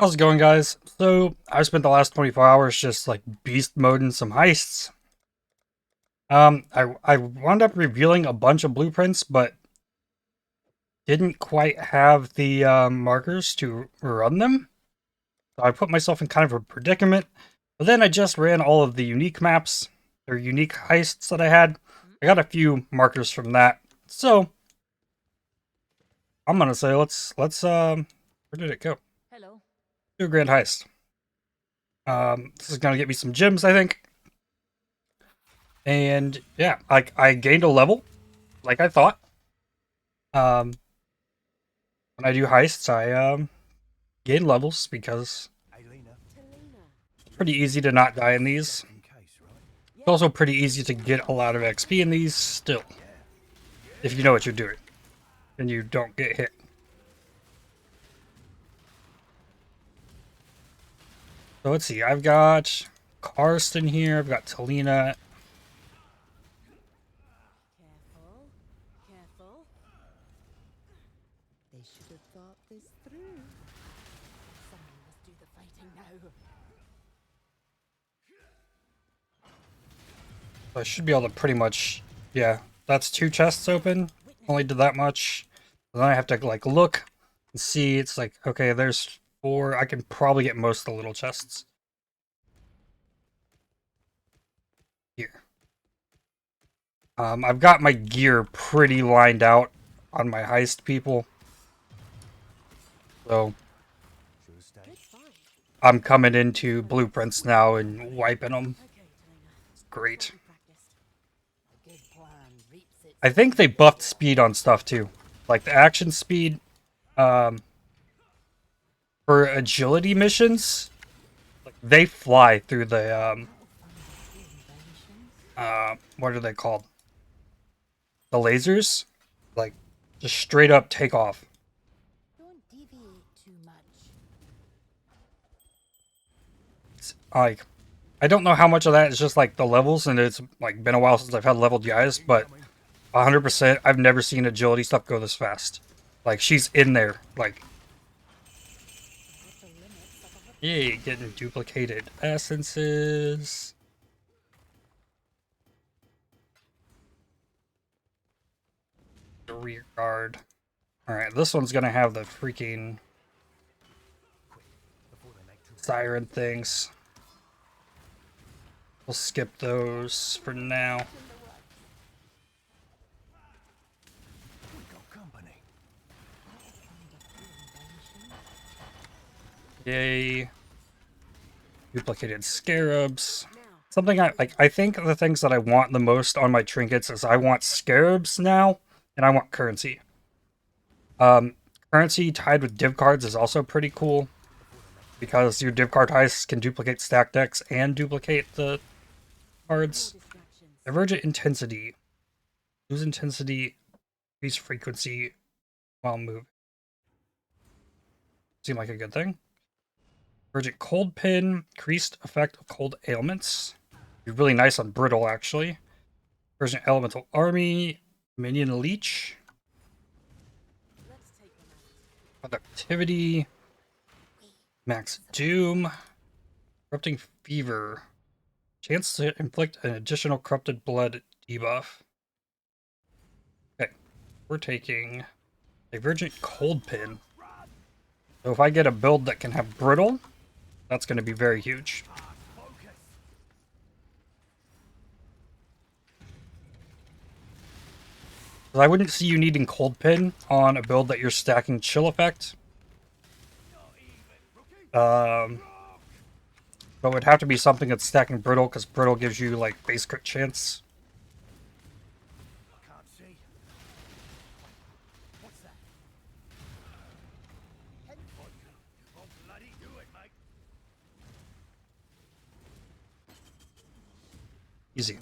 How's it going, guys? So, I spent the last 24 hours just like beast moding some heists. I wound up revealing a bunch of blueprints, but didn't quite have the markers to run them. So I put myself in kind of a predicament. But then I just ran all of the unique maps, or unique heists that I had. I got a few markers from that. So, I'm gonna say let's where did it go? Hello. Do a grand heist. This is gonna get me some gems, I think. And yeah, I gained a level, like I thought. Um, when I do heists, I gain levels because it's pretty easy to not die in these. It's also pretty easy to get a lot of XP in these still, if you know what you're doing and you don't get hit. So let's see, I've got Karsten here, I've got Talina. Careful. Careful. They should have thought this through. Someone must do the fighting now. I should be able to pretty much, yeah, that's 2 chests open. Only did that much. Then I have to like look and see. It's like, okay, there's 4. I can probably get most of the little chests here. I've got my gear pretty lined out on my heist people, so I'm coming into blueprints now and wiping them. Great. I think they buffed speed on stuff too, like the action speed. For agility missions, like they fly through the what are they called? The lasers, like just straight up take off. Don't deviate too much. It's like I don't know how much of that is just like the levels, and it's like been a while since I've had leveled guys, but 100%, I've never seen agility stuff go this fast. Like she's in there, like yay, getting duplicated essences. The rear guard. Alright, this one's gonna have the freaking siren things. We'll skip those for now. Yay. Duplicated scarabs. Something I like. I think the things that I want the most on my trinkets is I want scarabs now, and I want currency. Currency tied with div cards is also pretty cool because your div card heists can duplicate stack decks and duplicate the cards. Divergent intensity. Lose intensity, increase frequency while moving. Seem like a good thing. Divergent cold pin, increased effect of cold ailments. Be really nice on brittle, actually. Divergent elemental army, minion leech. Productivity. Max doom. Corrupting fever. Chance to inflict an additional corrupted blood debuff. Okay, we're taking Divergent cold pin. So if I get a build that can have brittle, that's going to be very huge. I wouldn't see you needing cold pin on a build that you're stacking chill effect. But it would have to be something that's stacking brittle, because brittle gives you like base crit chance. Easy.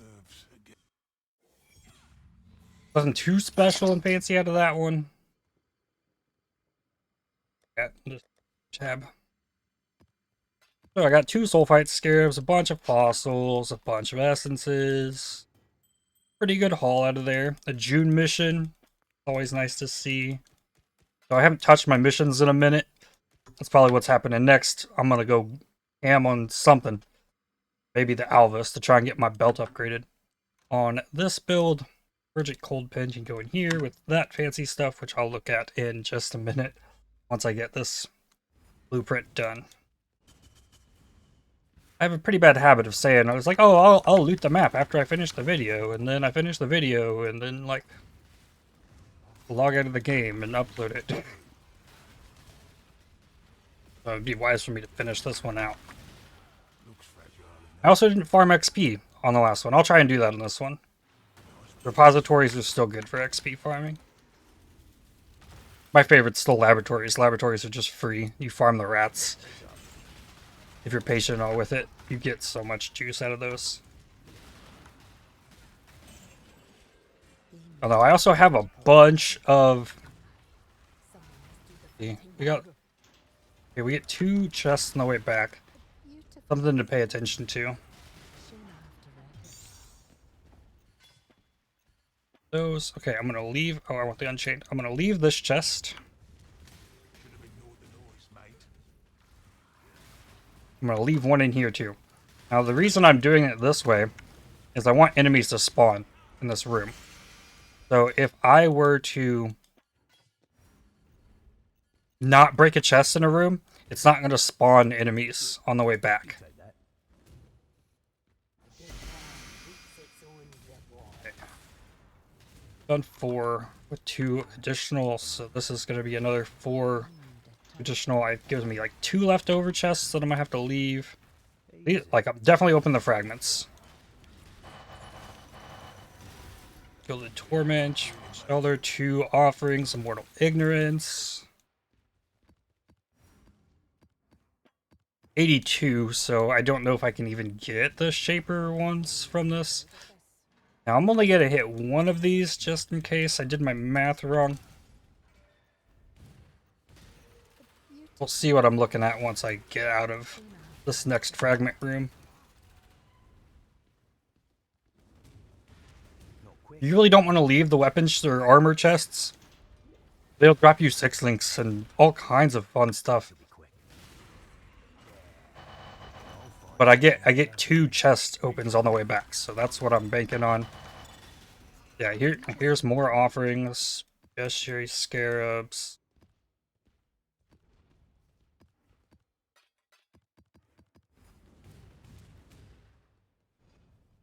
Nothing too special and fancy out of that one. Yeah, just tab. So I got 2 Sulfite Scarabs, a bunch of fossils, a bunch of essences. Pretty good haul out of there. A June mission. Always nice to see. So I haven't touched my missions in a minute. that's probably what's happening next. I'm gonna go ham on something. Maybe the Alvis to try and get my belt upgraded. On this build, Urgent Cold Pen can go in here with that fancy stuff, which I'll look at in just a minute once I get this blueprint done. I have a pretty bad habit of saying, I was like, oh, I'll loot the map after I finish the video, and then I finish the video, and then, like, log out of the game and upload it. So it'd be wise for me to finish this one out. I also didn't farm XP on the last one. I'll try and do that on this one. Repositories are still good for XP farming. My favorite's still laboratories. Laboratories are just free. You farm the rats. If you're patient all with it, you get so much juice out of those. Although I also have a bunch of... we get 2 chests on the way back. Something to pay attention to. Those. Okay, I'm gonna leave. Oh, I want the Unchained. I'm gonna leave this chest. I'm gonna leave one in here too. Now, the reason I'm doing it this way is I want enemies to spawn in this room. So if I were to not break a chest in a room, it's not going to spawn enemies on the way back. Okay. Done 4 with 2 additional, so this is going to be another 4 additional. It gives me like 2 leftover chests that I might have to leave. Like, I'm definitely open the fragments. Gilded Torment, Shelter, 2 offerings, Immortal Ignorance. 82, so I don't know if I can even get the Shaper ones from this. Now, I'm only going to hit 1 of these just in case I did my math wrong. We'll see what I'm looking at once I get out of this next fragment room. You really don't want to leave the weapons or armor chests. They'll drop you 6 links and all kinds of fun stuff. But I get 2 chest opens on the way back, so that's what I'm banking on. Yeah, here's more offerings. Bestiary Scarabs.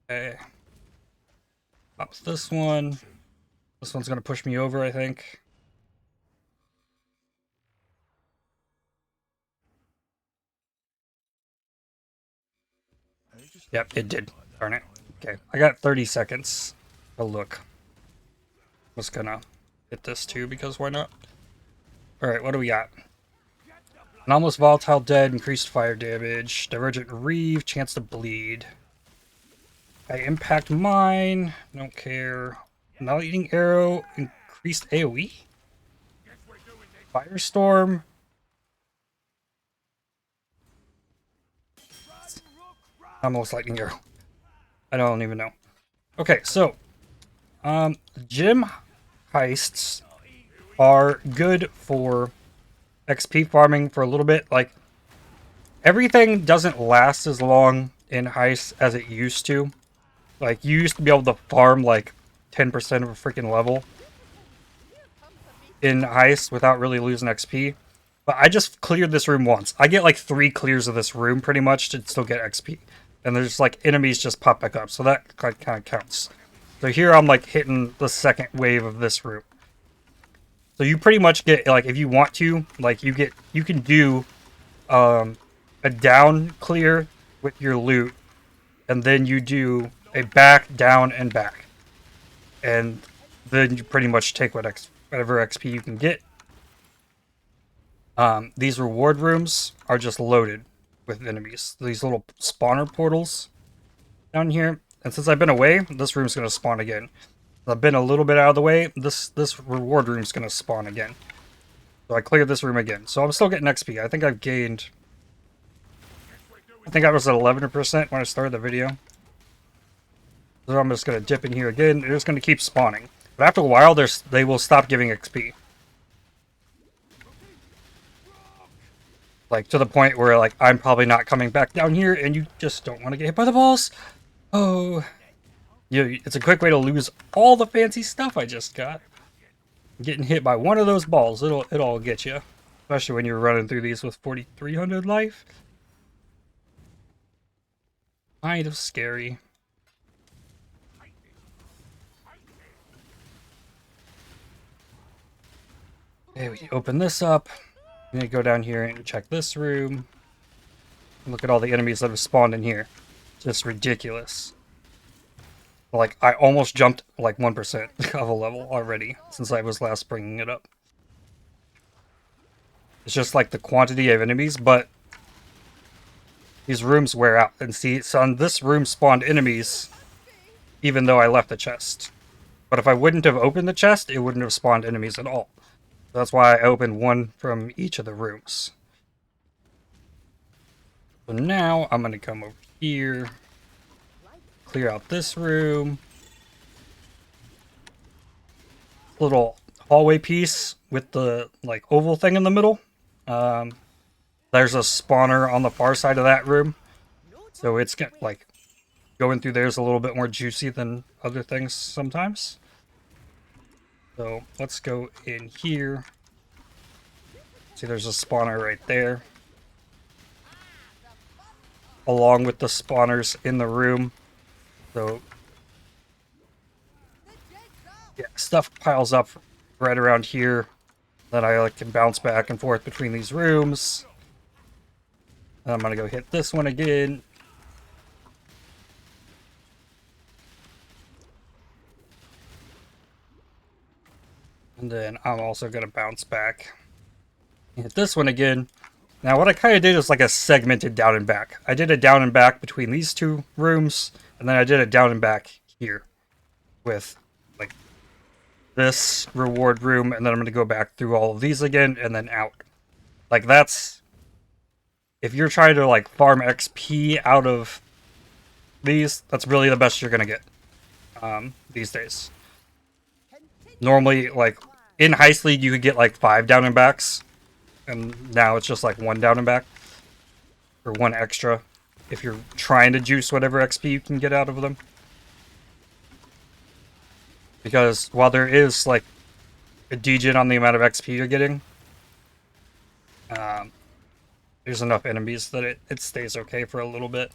Okay. Pops this one. This one's gonna push me over, I think. Yep, it did. Darn it. Okay, I got 30 seconds to look. Just gonna hit this too, because why not? Alright, what do we got? Anomalous Volatile Dead, increased fire damage. Divergent Reeve, chance to bleed. I impact mine, don't care. Not eating arrow, increased AoE. Firestorm. Almost lightning arrow. I don't even know. Okay, so gym heists are good for XP farming for a little bit. Like, everything doesn't last as long in heists as it used to. Like, you used to be able to farm like 10% of a freaking level in heists without really losing XP. But I just cleared this room once. I get like 3 clears of this room pretty much to still get XP. And there's like enemies just pop back up. So that kind of counts. So here I'm like hitting the second wave of this room. So you pretty much get, like, if you want to, like, you can do a down clear with your loot. And then you do a back, down, and back. And then you pretty much take whatever XP you can get. These reward rooms are just loaded with enemies. These little spawner portals down here. And since I've been away, this room's going to spawn again. I've been a little bit out of the way. This reward room's going to spawn again. So I cleared this room again. So I'm still getting XP. I think I've gained... I think I was at 11% when I started the video. So I'm just going to dip in here again. They're just going to keep spawning. But after a while, they will stop giving XP. Like, to the point where, like, I'm probably not coming back down here, and you just don't want to get hit by the balls. Oh, it's a quick way to lose all the fancy stuff I just got. Getting hit by one of those balls, it'll get you. Especially when you're running through these with 4,300 life. Kind of scary. Okay, we open this up. I'm gonna go down here and check this room. Look at all the enemies that have spawned in here. Just ridiculous. Like, I almost jumped like 1% of a level already since I was last bringing it up. It's just like the quantity of enemies, but these rooms wear out. And see, so on this room spawned enemies, even though I left the chest. But if I wouldn't have opened the chest, it wouldn't have spawned enemies at all. That's why I opened one from each of the rooms. So now I'm going to come over here, clear out this room. Little hallway piece with the like oval thing in the middle. There's a spawner on the far side of that room. So it's like going through there is a little bit more juicy than other things sometimes. So let's go in here. See, there's a spawner right there. Along with the spawners in the room. So yeah, stuff piles up right around here that I like can bounce back and forth between these rooms. And I'm gonna go hit this one again. And then I'm also gonna bounce back. Hit this one again. Now what I kind of did is like a segmented down and back. I did a down and back between these two rooms, and then I did a down and back here with like this reward room, and then I'm going to go back through all of these again and then out. Like, that's if you're trying to like farm XP out of these, that's really the best you're going to get these days. Normally, like in Heist League, you could get like 5 down and backs, and now it's just like 1 down and back or 1 extra if you're trying to juice whatever XP you can get out of them. Because while there is like a degen on the amount of XP you're getting, there's enough enemies that it stays okay for a little bit.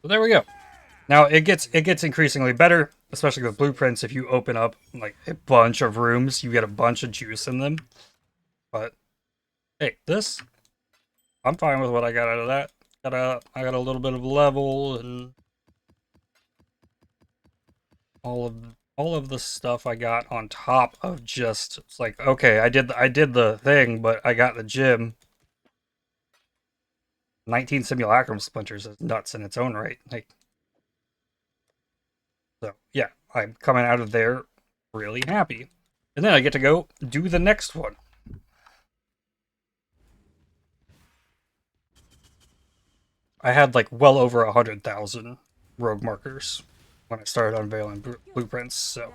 So there we go. Now it gets increasingly better, especially with blueprints. If you open up like a bunch of rooms, you get a bunch of juice in them. But hey, this I'm fine with what I got out of that. I got a little bit of level and all of the stuff I got on top of just, it's like, okay, I did the thing, but I got the gym. 19 simulacrum splinters is nuts in its own right. Like, so yeah, I'm coming out of there really happy. And then I get to go do the next one. I had like well over 100,000 rogue markers when I started unveiling blueprints, so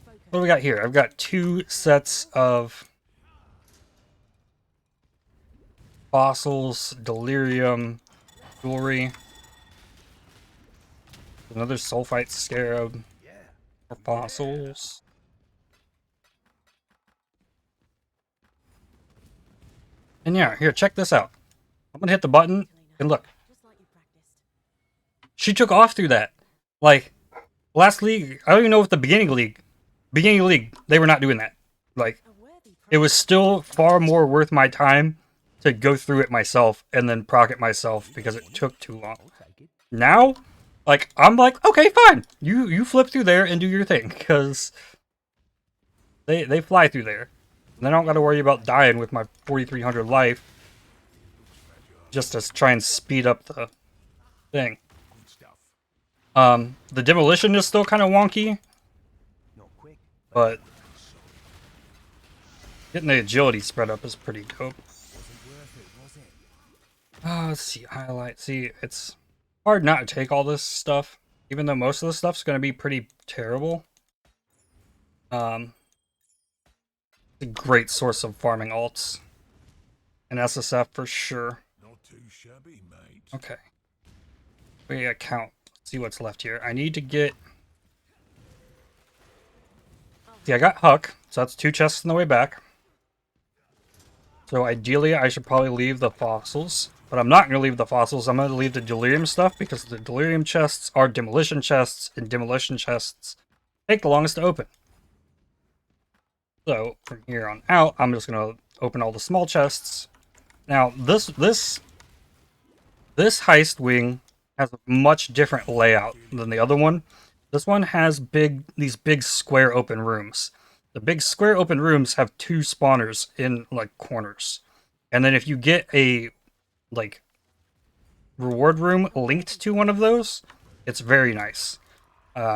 what do we got here? I've got 2 sets of fossils, delirium, jewelry, another sulfite scarab, more fossils. And yeah, here, check this out. I'm gonna hit the button, and look. She took off through that. Like, last league, I don't even know if the beginning league, they were not doing that. Like, it was still far more worth my time to go through it myself and then proc it myself because it took too long. Now, like, I'm like, okay, fine. You flip through there and do your thing, because they fly through there. And I don't got to worry about dying with my 4,300 life just to try and speed up the thing. The demolition is still kind of wonky, but getting the agility spread up is pretty dope. Let's see, highlight. See, it's hard not to take all this stuff, even though most of the stuff's going to be pretty terrible. a great source of farming alts. And SSF for sure. Not too shabby, mate. Okay. We gotta count. Let's see what's left here. I need to get... See, I got Huck, so that's 2 chests on the way back. So ideally, I should probably leave the fossils. But I'm not going to leave the fossils. I'm going to leave the delirium stuff because the delirium chests are demolition chests, and demolition chests take the longest to open. So from here on out, I'm just going to open all the small chests. Now, this heist wing has a much different layout than the other one. This one has these big square open rooms. The big square open rooms have 2 spawners in like corners. And then if you get a like reward room linked to one of those, it's very nice.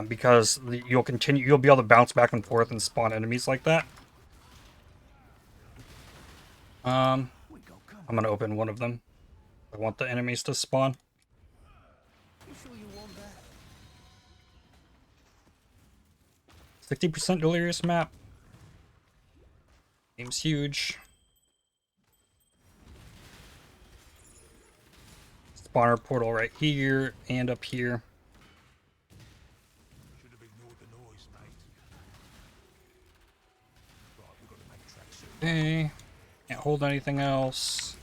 Because you'll be able to bounce back and forth and spawn enemies like that. I'm gonna open one of them. I want the enemies to spawn. You sure you want that? 60% delirious map. Game's huge. Spawner portal right here and up here. Should have ignored the noise, mate. Right, we've got to make tracks soon. Okay. Can't hold anything else.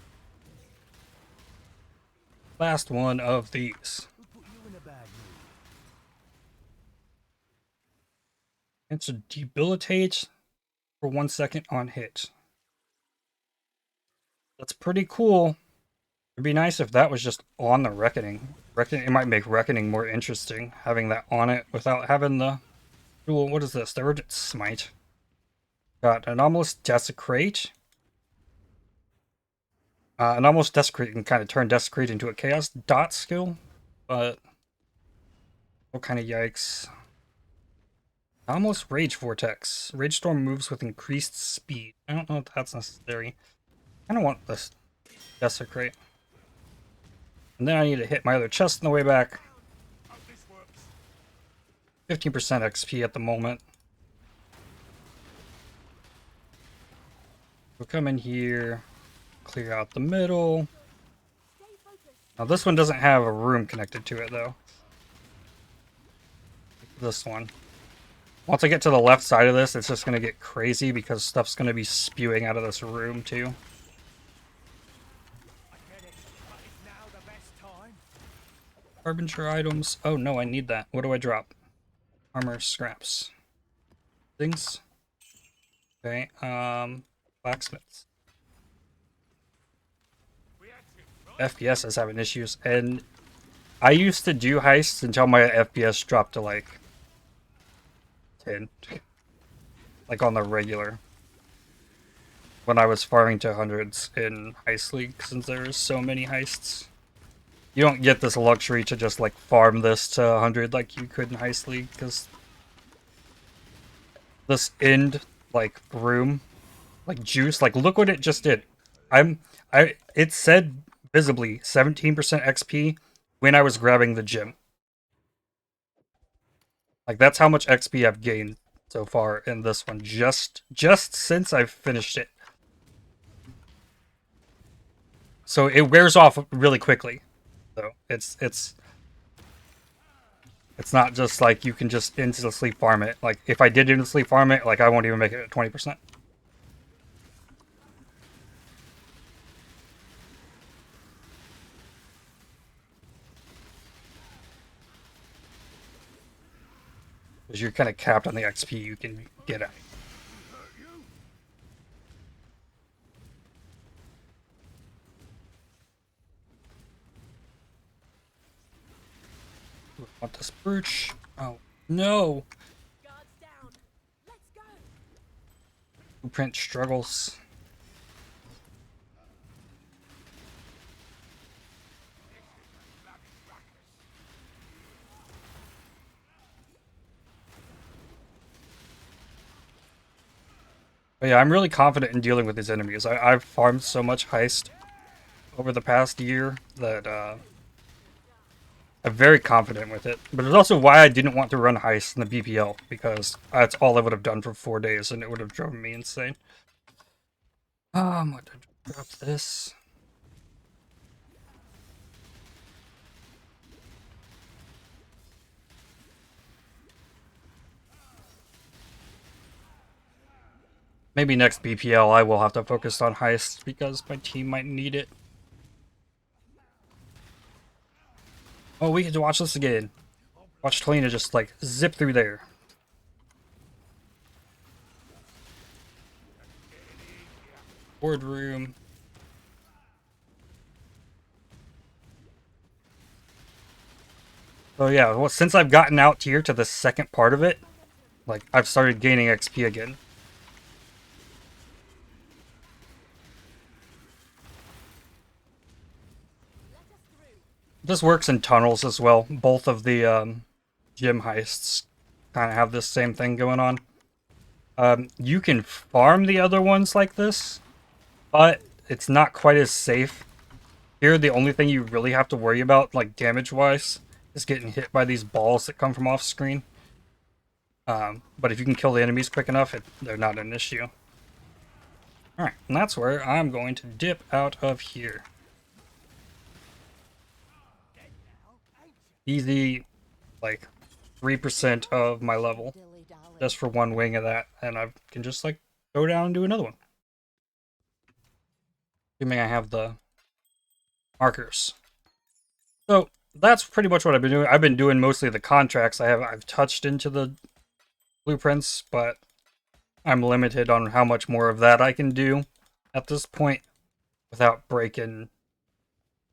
Last one of these. Who put you in a bad mood? It's a debilitate for 1 second on hit. That's pretty cool. It'd be nice if that was just on the Reckoning. It might make Reckoning more interesting, having that on it without having the... Ooh, what is this? The Urgent Smite. Got Anomalous Desecrate. Anomalous Desecrate can kind of turn Desecrate into a Chaos Dot skill, but... What kind of yikes? Anomalous Rage Vortex. Rage Storm moves with increased speed. I don't know if that's necessary. I don't want this Desecrate. And then I need to hit my other chest on the way back. 15% XP at the moment. We'll come in here, clear out the middle. Now this one doesn't have a room connected to it though. This one. Once I get to the left side of this, it's just going to get crazy because stuff's going to be spewing out of this room too. Harbinger items. Oh no, I need that. What do I drop? Armor scraps. Things. Okay, blacksmiths. FPS is having issues, and I used to do heists until my FPS dropped to like 10. Like on the regular. When I was farming to hundreds in Heist League, since there's so many heists. You don't get this luxury to just like farm this to 100 like you could in Heist League, because this end like room, like juice, like look what it just did. It said visibly 17% XP when I was grabbing the gem. Like that's how much XP I've gained so far in this one, just since I've finished it. So it wears off really quickly. So it's not just like you can just instantly farm it. Like if I did instantly farm it, like I won't even make it at 20%. Because you're kind of capped on the XP you can get at. Want this birch? Oh no! Guards down. Let's go. Blueprint struggles. But yeah, I'm really confident in dealing with these enemies. I've farmed so much Heist over the past year that I'm very confident with it. But it's also why I didn't want to run Heist in the BPL, because that's all I would have done for 4 days and it would have driven me insane. What did I drop this? Maybe next BPL I will have to focus on Heist because my team might need it. Oh, we get to watch this again. Watch Talina just like zip through there. Boardroom. So yeah, well, since I've gotten out here to the second part of it, like I've started gaining XP again. This works in tunnels as well. Both of the gym heists kind of have this same thing going on. You can farm the other ones like this, but it's not quite as safe. Here, the only thing you really have to worry about, like damage-wise, is getting hit by these balls that come from off-screen. But if you can kill the enemies quick enough, they're not an issue. Alright, and that's where I'm going to dip out of here. Easy, like, 3% of my level. Just for one wing of that, and I can just, like, go down and do another one. Assuming I have the markers. So, that's pretty much what I've been doing. I've been doing mostly the contracts. I've touched into the blueprints, but I'm limited on how much more of that I can do at this point without breaking.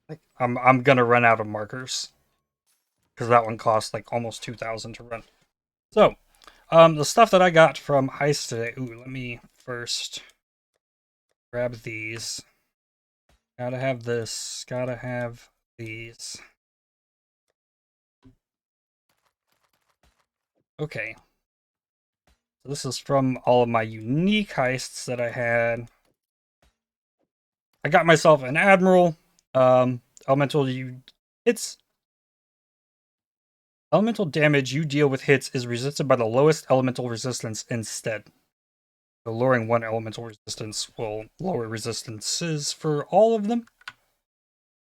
Like, I'm gonna run out of markers because that one costs like almost 2,000 to run. So, the stuff that I got from Heist today. Ooh, let me first grab these. Gotta have this. Gotta have these. Okay. So this is from all of my unique heists that I had. I got myself an Admiral. Elemental elemental damage you deal with hits is resisted by the lowest elemental resistance instead. So lowering one elemental resistance will lower resistances for all of them.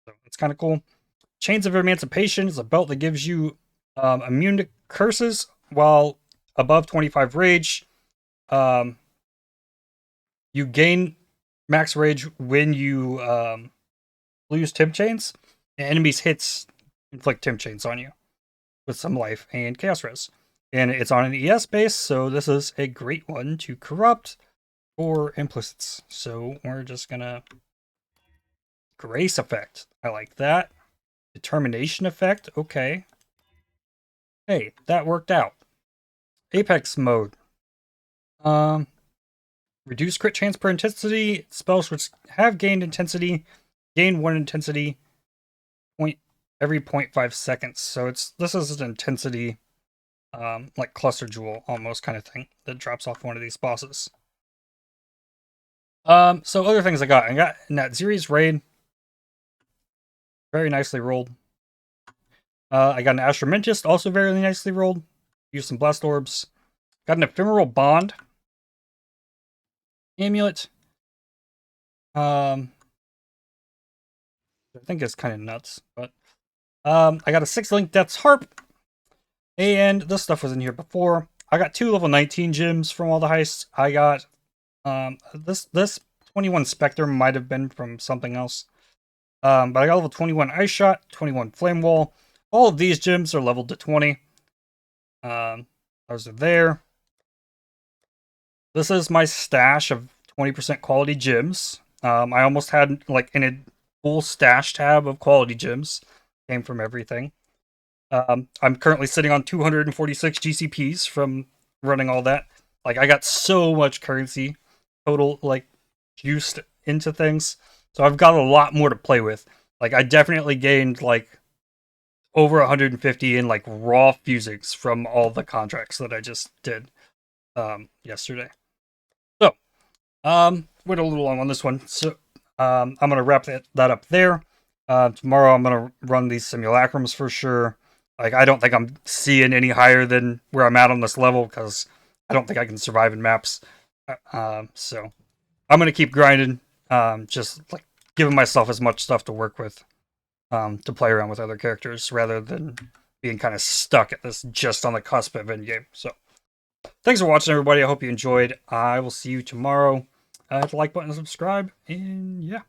So it's kind of cool. Chains of Emancipation is a belt that gives you immune to curses while above 25 rage. You gain max rage when you lose temp chains. And enemies hits inflict temp chains on you with some life and chaos res. And it's on an ES base, so this is a great one to corrupt or implicits. So we're just gonna grace effect. I like that. Determination effect. Okay. Hey, that worked out. Apex mode. Reduce crit chance per intensity. Spells which have gained intensity gain 1 intensity every 0.5 seconds. So this is an intensity like cluster jewel almost kind of thing that drops off one of these bosses. So other things I got in that series raid. Very nicely rolled. I got an Astromentist, also very nicely rolled. Used some blast orbs. Got an ephemeral bond. Amulet. I think it's kind of nuts, but I got a 6-link Death's Harp. And this stuff was in here before. I got 2 level 19 gems from all the heists. I got this 21 Spectre might have been from something else. But I got level 21 Ice Shot, 21 Flame Wall. All of these gems are leveled to 20. Those are there. This is my stash of 20% quality gems. I almost had like in a full stash tab of quality gems. Came from everything. I'm currently sitting on 246 GCPs from running all that. Like, I got so much currency total, like, juiced into things. So I've got a lot more to play with. Like, I definitely gained, like, over 150 in, like, raw fusings from all the contracts that I just did yesterday. So, went a little long on this one. So, I'm going to wrap that up there. Tomorrow I'm going to run these simulacrums for sure. Like, I don't think I'm seeing any higher than where I'm at on this level, because I don't think I can survive in maps. So, I'm gonna keep grinding, just like giving myself as much stuff to work with, to play around with other characters rather than being kind of stuck at this just on the cusp of endgame. So, thanks for watching, everybody. I hope you enjoyed. I will see you tomorrow. Hit the like button and subscribe, and yeah.